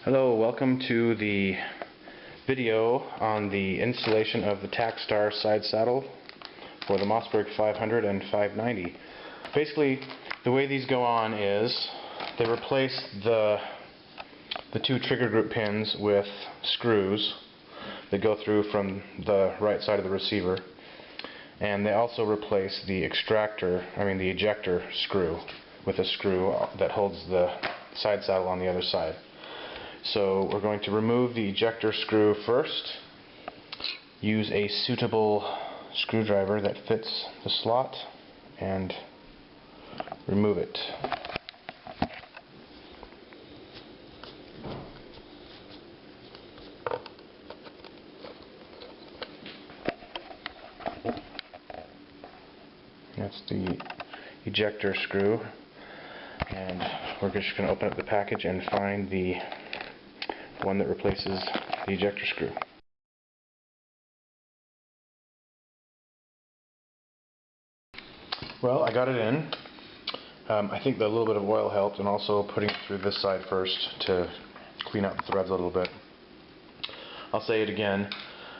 Hello, welcome to the video on the installation of the Tac Star side saddle for the Mossberg 500 and 590. Basically, the way these go on is they replace the two trigger group pins with screws that go through from the right side of the receiver, and they also replace the ejector screw with a screw that holds the side saddle on the other side. So we're going to remove the ejector screw first, use a suitable screwdriver that fits the slot, and remove it. That's the ejector screw, and we're just going to open up the package and find the one that replaces the ejector screw. Well, I got it in. I think that a little bit of oil helped, and also putting it through this side first to clean out the threads a little bit. I'll say it again,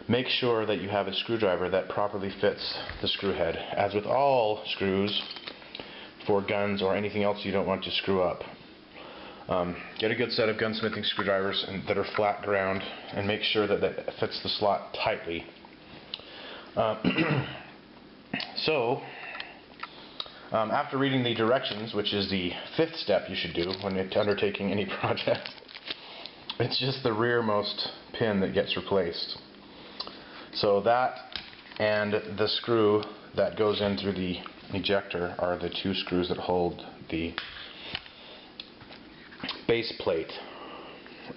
make sure that you have a screwdriver that properly fits the screw head. As with all screws for guns or anything else you don't want to screw up, get a good set of gunsmithing screwdrivers that are flat ground, and make sure that that fits the slot tightly. After reading the directions, which is the 5th step you should do when you're undertaking any project, it's just the rearmost pin that gets replaced. So that and the screw that goes in through the ejector are the two screws that hold the base plate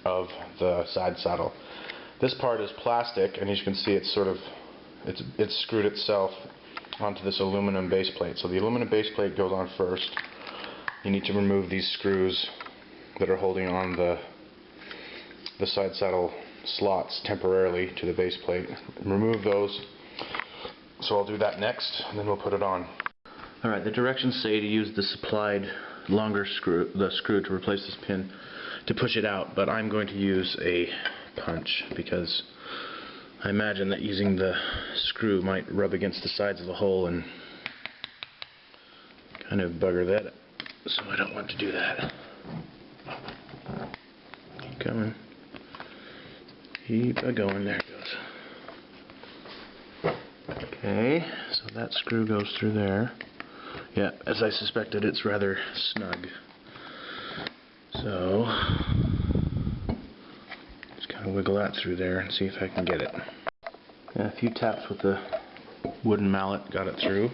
of the side saddle. This part is plastic, and as you can see, it's screwed itself onto this aluminum base plate. So the aluminum base plate goes on first. You need to remove these screws that are holding on the side saddle slots temporarily to the base plate. Remove those. So I'll do that next, and then we'll put it on. Alright, the directions say to use the supplied longer screw, the screw to replace this pin, to push it out, but I'm going to use a punch because I imagine that using the screw might rub against the sides of the hole and kind of bugger that up, so I don't want to do that. Keep coming. Keep going. There it goes. Okay, so that screw goes through there. Yeah, as I suspected, it's rather snug. So, just kind of wiggle that through there and see if I can get it. And a few taps with the wooden mallet got it through.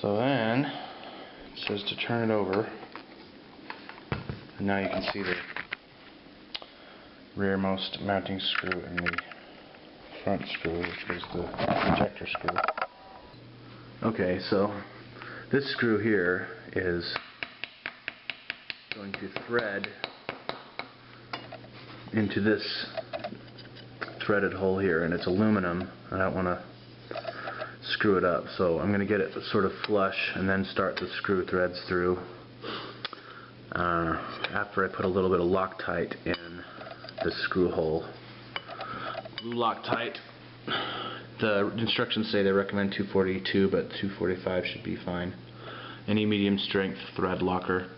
So then, it says to turn it over. And now you can see the rearmost mounting screw and the front screw, which was the ejector screw. Okay, so this screw here is going to thread into this threaded hole here, and it's aluminum. I don't want to screw it up, so I'm going to get it sort of flush and then start the screw threads through after I put a little bit of Loctite in the screw hole. Blue Loctite. The instructions say they recommend 242, but 245 should be fine. Any medium strength thread locker.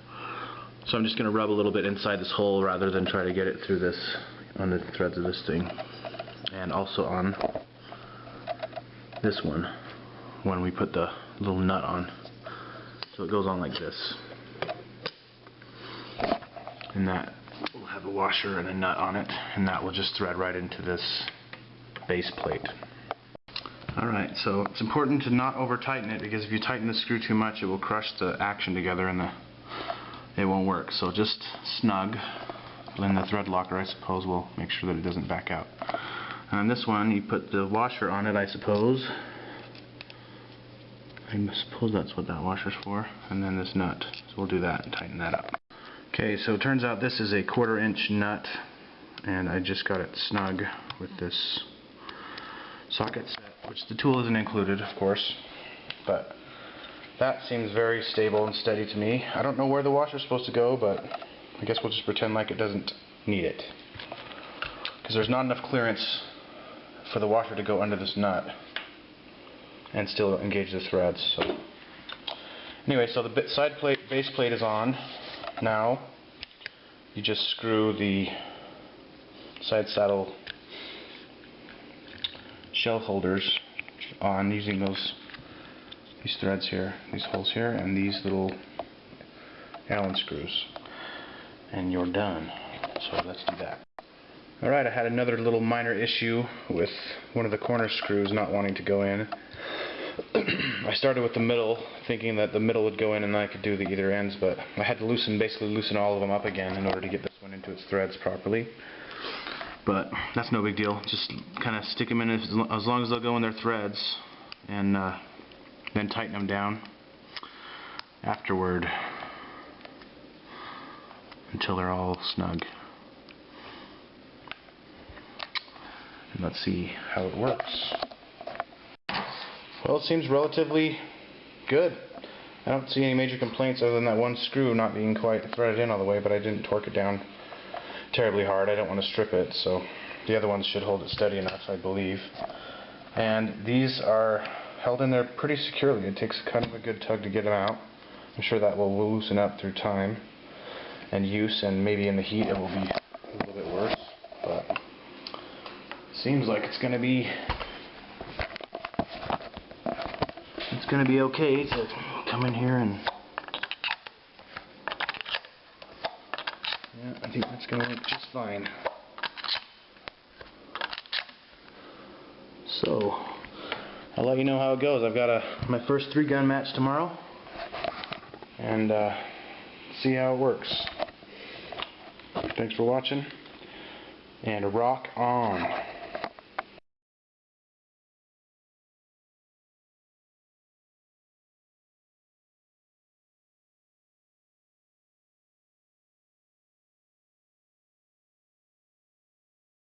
So I'm just going to rub a little bit inside this hole rather than try to get it through this, on the threads of this thing. And also on this one, when we put the little nut on. So it goes on like this. And that will have a washer and a nut on it, and that will just thread right into this base plate. Alright, so it's important to not over tighten it, because if you tighten the screw too much, it will crush the action together and it won't work. So just snug, and the thread locker, I suppose, will make sure that it doesn't back out. And on this one, you put the washer on it, I suppose. I suppose that's what that washer's for. And then this nut. So we'll do that and tighten that up. Okay, so it turns out this is a 1/4 inch nut, and I just got it snug with this socket set, which the tool isn't included, of course, but that seems very stable and steady to me. I don't know where the washer's supposed to go, but I guess we'll just pretend like it doesn't need it, because there's not enough clearance for the washer to go under this nut and still engage the threads. So anyway, so the base plate is on. Now you just screw the side saddle shell holders on using these threads here, these holes here, and these little Allen screws, and you're done. So let's do that. Alright, I had another little minor issue with one of the corner screws not wanting to go in. I started with the middle, thinking that the middle would go in and then I could do the either ends, but I had to basically loosen all of them up again in order to get this one into its threads properly. But that's no big deal. Just kind of stick them in as long as they'll go in their threads, and then tighten them down afterward until they're all snug. And let's see how it works. Well, it seems relatively good. I don't see any major complaints other than that one screw not being quite threaded in all the way, but I didn't torque it down terribly hard. I don't want to strip it, so the other ones should hold it steady enough, I believe. And these are held in there pretty securely. It takes kind of a good tug to get them out. I'm sure that will loosen up through time and use, and maybe in the heat it will be a little bit worse, but it seems like it's going to be okay to come in here and yeah, I think that's going to work just fine. So I'll let you know how it goes. I've got my first 3-gun match tomorrow, and see how it works. Thanks for watching, and rock on.